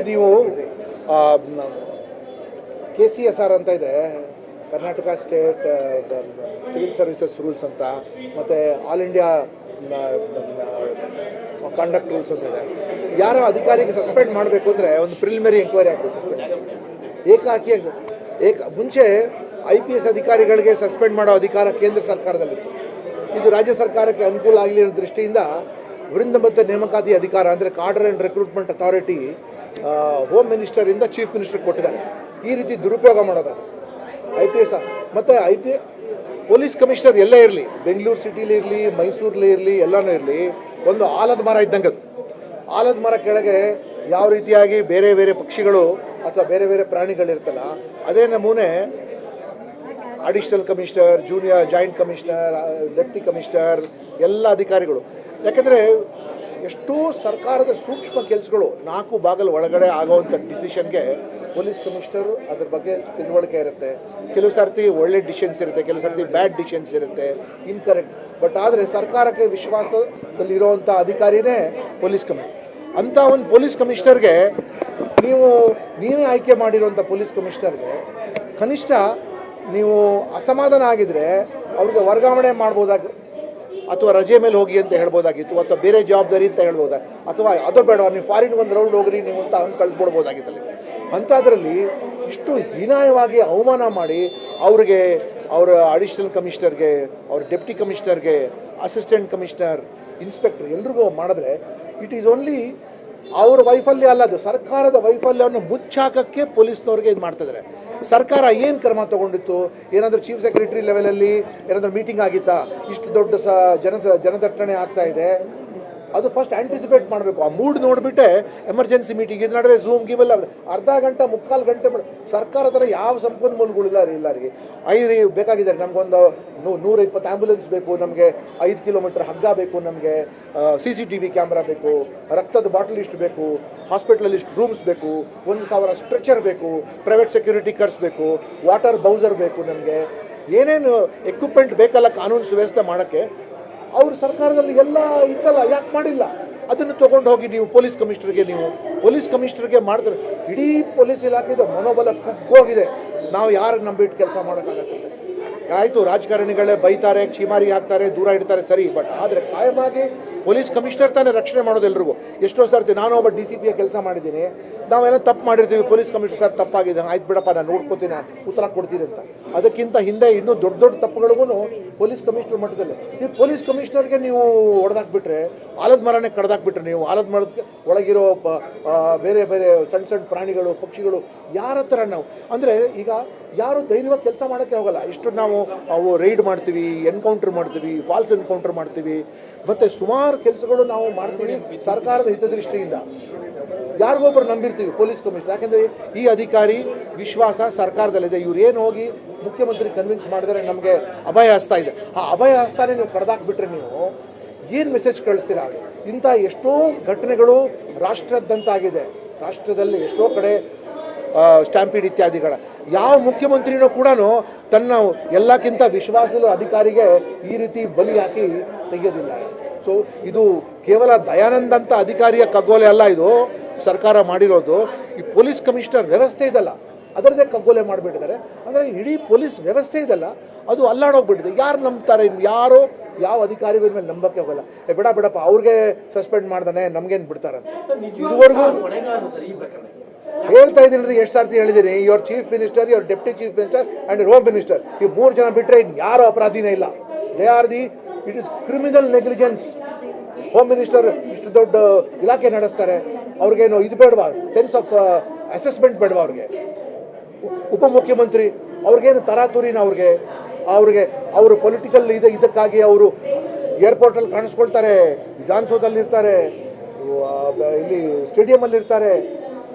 ನೀವು KCSR ಅಂತ ಇದೆ, Karnataka state civil services rules ಅಂತ, ಮತ್ತು ಆಲ್ ಇಂಡಿಯಾ ಕಾಂಡಕ್ಟ್ ರೂಲ್ಸ್ ಅಂತ ಇದೆ. ಯಾರೋ ಅಧಿಕಾರಿಗೆ ಸಸ್ಪೆಂಡ್ ಮಾಡಬೇಕು ಅಂದರೆ ಒಂದು ಪ್ರಿಲಿಮಿನರಿ ಎಂಕ್ವೈರಿ ಆಗಬೇಕು. ಸಸ್ಪೆಂಡ್ ಮುಂಚೆ IPS ಅಧಿಕಾರಿಗಳಿಗೆ ಸಸ್ಪೆಂಡ್ ಮಾಡೋ ಅಧಿಕಾರ ಕೇಂದ್ರ ಸರ್ಕಾರದಲ್ಲಿತ್ತು. ಇದು ರಾಜ್ಯ ಸರ್ಕಾರಕ್ಕೆ ಅನುಕೂಲ ಆಗಲಿ ಅನ್ನೋ ದೃಷ್ಟಿಯಿಂದ ವೃಂದ ಮತ್ತು ನೇಮಕಾತಿ ಅಧಿಕಾರ ಅಂದರೆ cadre and recruitment authority home ಮಿನಿಸ್ಟರಿಂದ ಚೀಫ್ ಮಿನಿಸ್ಟರ್ ಕೊಟ್ಟಿದ್ದಾರೆ. ಈ ರೀತಿ ದುರುಪಯೋಗ ಮಾಡೋದು IPS ಮತ್ತು ಪೊಲೀಸ್ ಕಮಿಷನರ್ ಎಲ್ಲೇ ಇರಲಿ, ಬೆಂಗಳೂರು ಸಿಟಿಲಿ ಇರಲಿ, ಮೈಸೂರಲ್ಲಿ ಇರಲಿ, ಎಲ್ಲನೂ ಇರಲಿ, ಒಂದು ಆಲದ ಮರ ಇದ್ದಂಗೆ. ಅದು ಆಲದ ಮರ ಕೆಳಗೆ ಯಾವ ರೀತಿಯಾಗಿ ಬೇರೆ ಬೇರೆ ಪಕ್ಷಿಗಳು ಅಥವಾ ಬೇರೆ ಬೇರೆ ಪ್ರಾಣಿಗಳಿರ್ತಲ್ಲ, ಅದೇ ನಮೂನೆ additional commissioner, junior joint commissioner, deputy commissioner ಎಲ್ಲ ಅಧಿಕಾರಿಗಳು. ಯಾಕೆಂದರೆ ಎಷ್ಟೋ ಸರ್ಕಾರದ ಸೂಕ್ಷ್ಮ ಕೆಲಸಗಳು 4 ಬಾಗಿಲು ಒಳಗಡೆ ಆಗೋವಂಥ ಡಿಸಿಷನ್ಗೆ ಪೊಲೀಸ್ ಕಮಿಷನರು ಅದ್ರ ಬಗ್ಗೆ ತಿಳುವಳಿಕೆ ಇರುತ್ತೆ. ಕೆಲವು ಸರ್ತಿ ಒಳ್ಳೆ ಡಿಸಿಷನ್ಸ್ ಇರುತ್ತೆ, ಕೆಲವು ಸರ್ತಿ ಬ್ಯಾಡ್ ಡಿಸಿಷನ್ಸ್ ಇರುತ್ತೆ, ಇನ್ಕರೆಕ್ಟ್. ಬಟ್ ಆದರೆ ಸರ್ಕಾರಕ್ಕೆ ವಿಶ್ವಾಸದಲ್ಲಿರೋವಂಥ ಅಧಿಕಾರಿನೇ ಪೊಲೀಸ್ ಕಮಿಷನರ್. ಅಂಥ ಒಂದು ಪೊಲೀಸ್ ಕಮಿಷನರ್ಗೆ ನೀವೇ ಆಯ್ಕೆ ಮಾಡಿರೋಂಥ ಪೊಲೀಸ್ ಕಮಿಷನರ್ಗೆ ಕನಿಷ್ಠ ನೀವು ಅಸಮಾಧಾನ ಆಗಿದ್ರೆ ಅವ್ರಿಗೆ ವರ್ಗಾವಣೆ ಮಾಡ್ಬೋದಾಗಿ, ಅಥವಾ ರಜೆ ಮೇಲೆ ಹೋಗಿ ಅಂತ ಹೇಳ್ಬೋದಾಗಿತ್ತು, ಅಥವಾ ಬೇರೆ ಜವಾಬ್ದಾರಿ ಅಂತ ಹೇಳ್ಬೋದಾ, ಅಥವಾ ಅದು ಬೇಡ ನೀವು ಫಾರಿನ್ ಒಂದು ರೌಂಡ್ ಹೋಗ್ರಿ ನೀವು ಅಂತ ಹಂಗೆ ಕಳಿಸ್ಬಿಡ್ಬೋದಾಗಿತ್ತಲ್ಲಿ. ಅಂಥದ್ರಲ್ಲಿ ಇಷ್ಟು ಹೀನಾಯವಾಗಿ ಅವಮಾನ ಮಾಡಿ ಅವ್ರಿಗೆ, ಅವರ ಅಡಿಷನಲ್ ಕಮಿಷನರ್ಗೆ, ಅವ್ರ ಡೆಪ್ಟಿ ಕಮಿಷನರ್ಗೆ, ಅಸಿಸ್ಟೆಂಟ್ ಕಮಿಷನರ್, ಇನ್ಸ್ಪೆಕ್ಟರ್ ಎಲ್ರಿಗೂ ಮಾಡಿದ್ರೆ ಇಟ್ ಈಸ್ ಓನ್ಲಿ ಅವ್ರ ವೈಫಲ್ಯ ಅಲ್ಲ, ಅದು ಸರ್ಕಾರದ ವೈಫಲ್ಯವನ್ನು ಮುಚ್ಚಾಕಕ್ಕೆ ಪೊಲೀಸ್ನವ್ರಿಗೆ ಇದು ಮಾಡ್ತಿದ್ದಾರೆ. ಸರ್ಕಾರ ಏನು ಕ್ರಮ ತೊಗೊಂಡಿತ್ತು? ಏನಾದರೂ ಚೀಫ್ ಸೆಕ್ರೆಟರಿ ಲೆವೆಲಲ್ಲಿ ಏನಾದರೂ ಮೀಟಿಂಗ್ ಆಗಿತ್ತಾ? ಇಷ್ಟು ದೊಡ್ಡ ಜನದಟ್ಟಣೆ ಆಗ್ತಾ ಇದೆ, ಅದು ಫಸ್ಟ್ ಆ್ಯಂಟಿಸಿಪೇಟ್ ಮಾಡಬೇಕು. ಆ ಮೂಡ್ ನೋಡಿಬಿಟ್ಟೆ ಎಮರ್ಜೆನ್ಸಿ ಮೀಟಿಂಗ್ ಇದು ನಡುವೆ ಝೂಮ್ ಗೀಮೆಲ್ಲ ಅರ್ಧ ಗಂಟೆ 3/4 ಗಂಟೆ ಸರ್ಕಾರ ಥರ ಯಾವ ಸಂಪನ್ಮೂಲಗಳಿಲ್ಲ ಎಲ್ಲರಿಗೆ. ಬೇಕಾಗಿದ್ದಾರೆ, ನಮಗೊಂದು 120 ಆ್ಯಂಬುಲೆನ್ಸ್ ಬೇಕು, ನಮಗೆ 5 ಕಿಲೋಮೀಟರ್ ಹಗ್ಗ ಬೇಕು, ನಮಗೆ CCTV ಕ್ಯಾಮ್ರಾ ಬೇಕು, ರಕ್ತದ ಬಾಟಲ್ ಇಷ್ಟು ಬೇಕು, ಹಾಸ್ಪಿಟ್ಲಲ್ಲಿ ಇಷ್ಟು ರೂಮ್ಸ್ ಬೇಕು, 1000 ಸ್ಟ್ರೆಚರ್ ಬೇಕು, ಪ್ರೈವೇಟ್ ಸೆಕ್ಯೂರಿಟಿ ಕರ್ಸ್ಬೇಕು, ವಾಟರ್ ಬೌಸರ್ ಬೇಕು, ನಮಗೆ ಏನೇನು ಎಕ್ವಿಪ್ಮೆಂಟ್ ಬೇಕಲ್ಲ ಕಾನೂನು ಸುವ್ಯವಸ್ಥೆ ಮಾಡೋಕ್ಕೆ. ಅವರು ಸರ್ಕಾರದಲ್ಲಿ ಎಲ್ಲ ಇತ್ತಲ್ಲ, ಯಾಕೆ ಮಾಡಿಲ್ಲ? ಅದನ್ನು ತೊಗೊಂಡು ಹೋಗಿ ನೀವು ಪೊಲೀಸ್ ಕಮಿಷನರ್ಗೆ ಮಾಡಿದ್ರೆ ಇಡೀ ಪೊಲೀಸ್ ಇಲಾಖೆದು ಮನೋಬಲ ಕುಗ್ಗೋಗಿದೆ. ನಾವು ಯಾರಿಗೆ ನಂಬಿಟ್ಟು ಕೆಲಸ ಮಾಡೋಕ್ಕಾಗತ್ತೆ? ಆಯಿತು, ರಾಜಕಾರಣಿಗಳೇ ಬೈತಾರೆ, ಕ್ಷಿಮಾರಿ ಹಾಕ್ತಾರೆ, ದೂರ ಇಡ್ತಾರೆ, ಸರಿ. ಬಟ್ ಆದರೆ ಕಾಯಮಾಗಿ ಪೊಲೀಸ್ ಕಮಿಷನರ್ ತಾನೇ ರಕ್ಷಣೆ ಮಾಡೋದು ಎಲ್ರಿಗೂ. ಎಷ್ಟೋ ಸರ್ತಿ ನಾನು ಒಬ್ಬ DCP ಕೆಲಸ ಮಾಡಿದ್ದೀನಿ, ನಾವೆಲ್ಲ ತಪ್ಪು ಮಾಡಿರ್ತೀವಿ, ಪೊಲೀಸ್ ಕಮಿಷನರ್ ಸರ್ ತಪ್ಪಾಗಿದೆ, ಆಯ್ತು ಬಿಡಪ್ಪ ನಾನು ನೋಡ್ಕೋತೀನಿ, ಉತ್ತರ ಕೊಡ್ತೀನಿ ಅಂತ. ಅದಕ್ಕಿಂತ ಹಿಂದೆ ಇನ್ನೂ ದೊಡ್ಡ ದೊಡ್ಡ ತಪ್ಪುಗಳಿಗೂ ಪೊಲೀಸ್ ಕಮಿಷನರ್ ಮಟ್ಟದಲ್ಲಿ. ನೀವು ಪೊಲೀಸ್ ಕಮಿಷನರ್ಗೆ ನೀವು ಹೊಡೆದಾಕ್ಬಿಟ್ರೆ, ಆಲದ ಮರನೇ ಕಡ್ದಾಕ್ಬಿಟ್ರೆ, ನೀವು ಆಲದ ಮರಕ್ಕೆ ಒಳಗಿರೋ ಬೇರೆ ಬೇರೆ ಸಣ್ಣ ಸಣ್ಣ ಪ್ರಾಣಿಗಳು, ಪಕ್ಷಿಗಳು ಯಾರ ಹತ್ರ ನಾವು ಅಂದರೆ ಈಗ ಯಾರು ಧೈರ್ಯವಾಗಿ ಕೆಲಸ ಮಾಡೋಕ್ಕೆ ಹೋಗಲ್ಲ. ಇಷ್ಟು ನಾವು ರೈಡ್ ಮಾಡ್ತೀವಿ, ಎನ್ಕೌಂಟರ್ ಮಾಡ್ತೀವಿ, ಫಾಲ್ಸ್ ಎನ್ಕೌಂಟರ್ ಮಾಡ್ತೀವಿ, ಮತ್ತು ಸುಮಾರು ಕೆಲಸಗಳು ನಾವು ಮಾಡ್ತೀವಿ ಸರ್ಕಾರದ ಹಿತದೃಷ್ಟಿಯಿಂದ. ಯಾರಿಗೊಬ್ಬರು ನಂಬಿರ್ತೀವಿ ಪೊಲೀಸ್ ಕಮಿಷನರ್, ಯಾಕೆಂದರೆ ಈ ಅಧಿಕಾರಿ ವಿಶ್ವಾಸ ಸರ್ಕಾರದಲ್ಲಿದೆ. ಇವ್ರು ಏನು ಹೋಗಿ ಮುಖ್ಯಮಂತ್ರಿ ಕನ್ವಿನ್ಸ್ ಮಾಡಿದರೆ ನಮಗೆ ಅಭಯ ಹಸ್ತ ಇದೆ, ಆ ಅಭಯ ಹಸ್ತಾನೇ ನೀವು ಕಡ್ದಾಕ್ಬಿಟ್ರೆ ನೀವು ಏನು ಮೆಸೇಜ್ ಕಳಿಸ್ತೀರಾ? ಇಂಥ ಎಷ್ಟೋ ಘಟನೆಗಳು ರಾಷ್ಟ್ರದಂತಾಗಿದೆ. ರಾಷ್ಟ್ರದಲ್ಲಿ ಎಷ್ಟೋ ಕಡೆ ಸ್ಟ್ಯಾಂಪೀಡ್ ಇತ್ಯಾದಿಗಳ ಯಾವ ಮುಖ್ಯಮಂತ್ರಿನೂ ಕೂಡ ತನ್ನ ಎಲ್ಲಕ್ಕಿಂತ ವಿಶ್ವಾಸದ ಅಧಿಕಾರಿಗೆ ಈ ರೀತಿ ಬಲಿ ಹಾಕಿ ತೆಗೆಯೋದಿಲ್ಲ. ಸೊ ಇದು ಕೇವಲ ದಯಾನಂದ್ ಅಂತ ಅಧಿಕಾರಿಯ ಕಗ್ಗೋಲೆ ಅಲ್ಲ, ಇದು ಸರ್ಕಾರ ಮಾಡಿರೋದು. ಈ ಪೊಲೀಸ್ ಕಮಿಷನರ್ ವ್ಯವಸ್ಥೆ ಇದಲ್ಲ, ಅದರದ್ದೇ ಕಗ್ಗೋಲೆ ಮಾಡಿಬಿಟ್ಟಿದ್ದಾರೆ. ಅಂದರೆ ಇಡೀ ಪೊಲೀಸ್ ವ್ಯವಸ್ಥೆ ಇದಲ್ಲ, ಅದು ಅಲ್ಲಾಡೋಗ್ಬಿಟ್ಟಿದೆ. ಯಾರು ನಂಬ್ತಾರೆ? ಯಾರೋ ಯಾವ ಅಧಿಕಾರಿಗಳ ಮೇಲೆ ನಂಬಕ್ಕೆ ಹೋಗಲ್ಲ. ಬಿಡಪ್ಪ ಅವ್ರಿಗೆ ಸಸ್ಪೆಂಡ್ ಮಾಡ್ದಾನೆ ನಮ್ಗೇನು ಬಿಡ್ತಾರಂತ. ಇದುವರೆಗೂ ಹೇಳ್ತಾ ಇದ್ದೀನಿ, ಎಷ್ಟು ಸರ್ತಿ ಹೇಳಿದ್ದೀನಿ, your chief minister, your deputy chief minister and home minister, ಈ 3 ಜನ ಬಿಟ್ಟರೆ ಯಾರು ಅಪರಾಧಿನೇ ಇಲ್ಲ. It is criminal negligence. Home minister ಇಷ್ಟು ದೊಡ್ಡ ಇಲಾಖೆ ನಡೆಸ್ತಾರೆ, ಅವ್ರಿಗೇನು ಇದು ಬೇಡವಾ? ಸೆನ್ಸ್ ಆಫ್ ಅಸೆಸ್ಮೆಂಟ್ ಬೇಡವಾ ಅವ್ರಿಗೆ? ಉಪಮುಖ್ಯಮಂತ್ರಿ ಅವ್ರಿಗೇನು ತರಾತುರಿನ? ಅವ್ರಿಗೆ ಅವರು ಪೊಲಿಟಿಕಲ್ ಇದಕ್ಕಾಗಿ ಅವರು ಏರ್ಪೋರ್ಟಲ್ಲಿ ಕಾಣಿಸ್ಕೊಳ್ತಾರೆ, ವಿಧಾನಸೌಧದಲ್ಲಿ ಇರ್ತಾರೆ, ಇಲ್ಲಿ ಸ್ಟೇಡಿಯಮಲ್ಲಿ ಇರ್ತಾರೆ,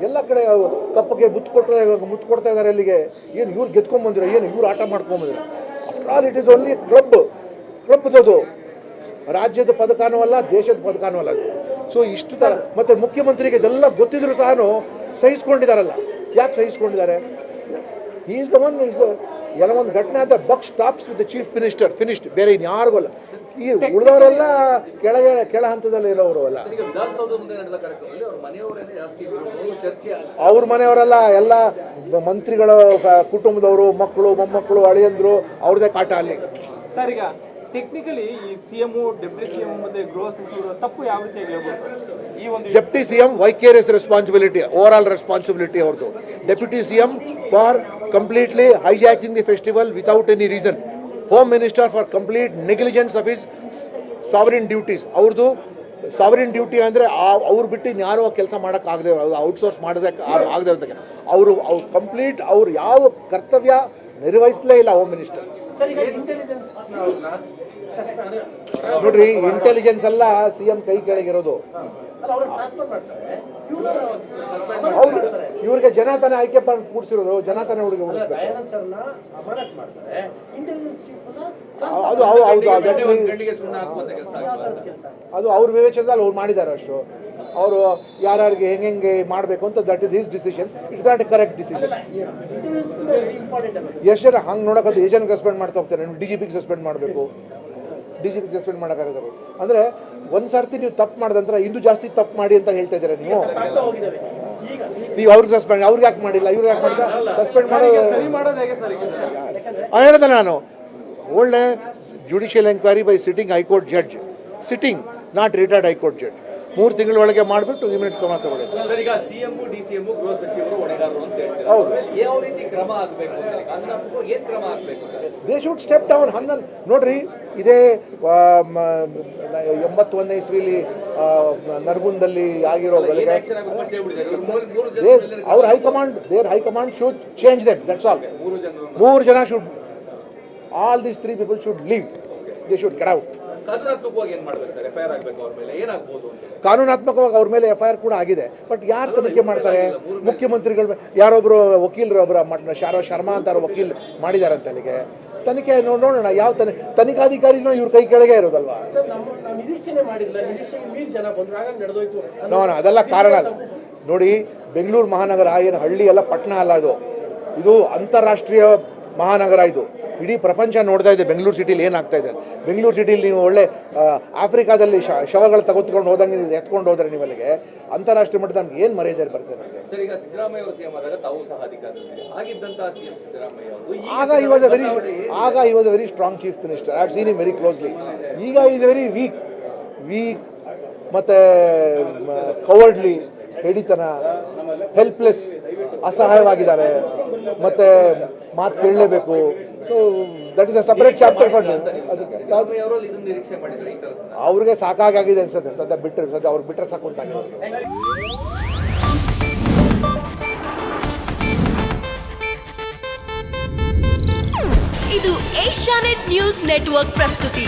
ಎಲ್ಲ ಕಡೆ ಕಪ್ಪಗೆ ಮುತ್ತು ಕೊಡ್ತಾ ಇದ್ದಾರೆ. ಅಲ್ಲಿಗೆ ಏನು ಇವ್ರು ಗೆದ್ಕೊಂಬಂದಿರೋ, ಏನು ಇವ್ರು ಆಟ ಮಾಡ್ಕೊಂಬಂದಿರೋ? After all it is only ಕ್ಲಬ್ದು. ರಾಜ್ಯದ ಪದಕನೂ ಅಲ್ಲ, ದೇಶದ ಪದಕನೂ ಅಲ್ಲ. ಸೊ ಇಷ್ಟು ಥರ ಮತ್ತು ಮುಖ್ಯಮಂತ್ರಿಗೆ ಇದೆಲ್ಲ ಗೊತ್ತಿದ್ರು ಸಹ ಸಹಿಸ್ಕೊಂಡಿದ್ದಾರಲ್ಲ. ಯಾಕೆ ಸಹಿಸ್ಕೊಂಡಿದ್ದಾರೆ? ಈಸ್ ದ ಒನ್ ಎಲ್ಲ ಒಂದು ಘಟನೆ ಆದರೆ buck stops with the chief minister finished, ಬೇರೆ ಇನ್ಯಾರಿಗೂ ಅಲ್ಲ. ಈ ಉಳಿದವರೆಲ್ಲ ಕೆಳ ಹಂತದಲ್ಲಿ ಇರೋರು ಅಲ್ಲ. ಅವ್ರ ಮನೆಯವರೆಲ್ಲ ಎಲ್ಲ ಮಂತ್ರಿಗಳ ಕುಟುಂಬದವರು, ಮಕ್ಕಳು, ಮೊಮ್ಮಕ್ಕಳು, ಅಳಿಯಂದ್ರು, ಅವ್ರದೇ ಕಾಟ ಅಲ್ಲಿ. ಸರ್, ಈಗ ಟೆಕ್ನಿಕಲಿ ಈ ಸಿಎಂ, ಡೆಪ್ಯೂಟಿ ಸಿಎಂ ಮತ್ತೆ ಗೃಹ ಸಚಿವರು ತಪ್ಪು ಯಾವ ರೀತಿಯಾಗಿ ಹೇಳ್ಬೋದು? ಈ ಒಂದು deputy CM vicarious responsibility, over all responsibility ಅವ್ರದ್ದು. Deputy CM for completely hijacking the festival without any reason. Home minister for complete negligence of his sovereign duties. ಅವ್ರದ್ದು ಸಾವರಿನ್ ಡ್ಯೂಟಿ ಅಂದರೆ ಅವ್ರು ಬಿಟ್ಟು ಯಾರು ಕೆಲಸ ಮಾಡೋಕ್ಕಾಗದೆ, ಔಟ್ಸೋರ್ಸ್ ಮಾಡೋದಕ್ಕೆ ಆಗದೆ ಇರೋದಕ್ಕೆ ಅವರು ಕಂಪ್ಲೀಟ್ ಅವ್ರು ಯಾವ ಕರ್ತವ್ಯ ನಿರ್ವಹಿಸಲೇ ಇಲ್ಲ ಹೋಮ್ ಮಿನಿಸ್ಟರ್. ನೋಡ್ರಿ, ಇಂಟೆಲಿಜೆನ್ಸ್ ಎಲ್ಲ ಸಿಎಂ ಕೈ ಕೆಳಗಿರೋದು. ಇವ್ರಿಗೆ ಜನ ತಾನೇ ಆಯ್ಕೆ ಕೂಡಿಸಿರೋದು, ಜನ ತಾನೇ ಹುಡುಗಿ ಅದು ಅವ್ರ ವಿವೇಚನದಲ್ಲಿ ಅವ್ರು ಮಾಡಿದ್ದಾರೆ ಅಷ್ಟು. ಅವರು ಯಾರ್ಯಾರಿಗೆ ಹೆಂಗೆ ಮಾಡಬೇಕು ಅಂತ, that is his decision. It's not A correct decision. ಎಷ್ಟು ಜನ ಹಂಗೆ ನೋಡೋದು ಏಜೆಂಟ್ ಸಸ್ಪೆಂಡ್ ಮಾಡ್ತಾ ಹೋಗ್ತಾರೆ. DGPಗೆ ಸಸ್ಪೆಂಡ್ ಮಾಡಬೇಕು, DGPಗೆ ಸಸ್ಪೆಂಡ್ ಮಾಡೋಕ್ಕಾಗತ್ತೆ. ಅಂದರೆ ಒಂದು ಸರ್ತಿ ನೀವು ತಪ್ಪು ಮಾಡಿದಂತರ ಇನ್ನೂ ಜಾಸ್ತಿ ತಪ್ಪು ಮಾಡಿ ಅಂತ ಹೇಳ್ತಾ ಇದ್ದೀರಾ ನೀವು. ಅವ್ರಿಗೆ ಸಸ್ಪೆಂಡ್, ಅವ್ರಿಗೆ ಯಾಕೆ ಮಾಡಿಲ್ಲ, ಇವ್ರಿಗೆ ಯಾಕೆ ಮಾಡಿದ ಸಸ್ಪೆಂಡ್ ಹೇಳಿದೆ ನಾನು. ಒಳ್ಳೆ judicial enquiry by sitting high court judge, sitting not retired high court judge, 3 ತಿಂಗಳ ಒಳಗೆ ಮಾಡಿಬಿಟ್ಟು ಇಮಿಡಿಯೇಟ್ ಕ್ರಮ ತಗೊಳ್ಳಿದೆ. ಈಗ ಸಿಎಂ, DCM, ಗೃಹ ಸಚಿವರು ಹೊಣೆಗಾರರು ಅಂತ ಹೇಳ್ತಾರೆ. ಹೌದು, ಯಾವ ರೀತಿ ಕ್ರಮ ಆಗಬೇಕು? ಏನು ಕ್ರಮ ಆಗಬೇಕು? They should step down. ಹಂಗನ್ ನೋಡ್ರಿ, ಇದೇ 81ನೇ ಇಸ್ವಿಲಿ ನರಗುಂದಲ್ಲಿ ಆಗಿರೋ ಬೆಳಗ್ಗೆ ಅವ್ರ high command should change them. That's all. 3 ಜನ should, all these 3 people should leave. They should get out. ಕಾನೂನಾತ್ಮಕವಾಗಿ ಅವ್ರ ಮೇಲೆ FIR ಕೂಡ ಆಗಿದೆ. ಬಟ್ ಯಾರು ತನಿಖೆ ಮಾಡ್ತಾರೆ? ಮುಖ್ಯಮಂತ್ರಿಗಳು, ಯಾರೊಬ್ರು ವಕೀಲರು, ಒಬ್ಬರ ಶರ್ಮಾ ಅಂತ ವಕೀಲ್ ಮಾಡಿದಾರಂತ ಅಲ್ಲಿಗೆ. ತನಿಖೆ ನೋಡೋಣ. ಯಾವ ತನಿಖಾಧಿಕಾರಿನೂ ಇವ್ರ ಕೈ ಕೆಳಗೆ ಇರೋದಲ್ವಾ? ಅದೆಲ್ಲ ಕಾರಣ ಅಲ್ಲ. ನೋಡಿ, ಬೆಂಗಳೂರು ಮಹಾನಗರ ಏನು ಹಳ್ಳಿ ಅಲ್ಲ, ಪಟ್ಟಣ ಅಲ್ಲ. ಇದು ಅಂತಾರಾಷ್ಟ್ರೀಯ ಮಹಾನಗರ. ಇದು ಇಡೀ ಪ್ರಪಂಚ ನೋಡ್ತಾ ಇದೆ ಬೆಂಗಳೂರು ಸಿಟಿಲಿ ಏನಾಗ್ತಾ ಇದೆ. ಬೆಂಗಳೂರು ಸಿಟಿಲಿ ನೀವು ಒಳ್ಳೆ ಆಫ್ರಿಕಾದಲ್ಲಿ ಶವಗಳು ತಗೊತ್ಕೊಂಡು ಹೋದಂಗೆ ನೀವು ಎತ್ಕೊಂಡು ಹೋದ್ರೆ ನೀವು ಅಲ್ಲಿಗೆ ಅಂತಾರಾಷ್ಟ್ರೀಯ ಮಟ್ಟದ ನಮ್ಗೆ ಏನು ಮರ್ಯಾದೆ ಬರ್ತದೆ. ಆಗ he was a very strong chief minister. I have seen him very closely. ಈಗ is very weak ಮತ್ತೆ ಕವರ್ಡ್ಲಿ, ಹೇಡಿತನ, ಹೆಲ್ಪ್ಲೆಸ್, ಅಸಹಾಯವಾಗಿದ್ದಾರೆ, ಮತ್ತೆ ಮಾತು ಕೇಳಲೇಬೇಕು. So that is a separate chapter for ಅವ್ರಿಗೆ ಸಾಕಾಗಿದೆ ಅನ್ಸುತ್ತೆ. ಸದ್ಯ ಅವ್ರು ಬಿಟ್ಟರೆ ಸಾಕು ಅಂತ. ಇದು ಏಷ್ಯಾನೆಟ್ ನ್ಯೂಸ್ ನೆಟ್ವರ್ಕ್ ಪ್ರಸ್ತುತಿ.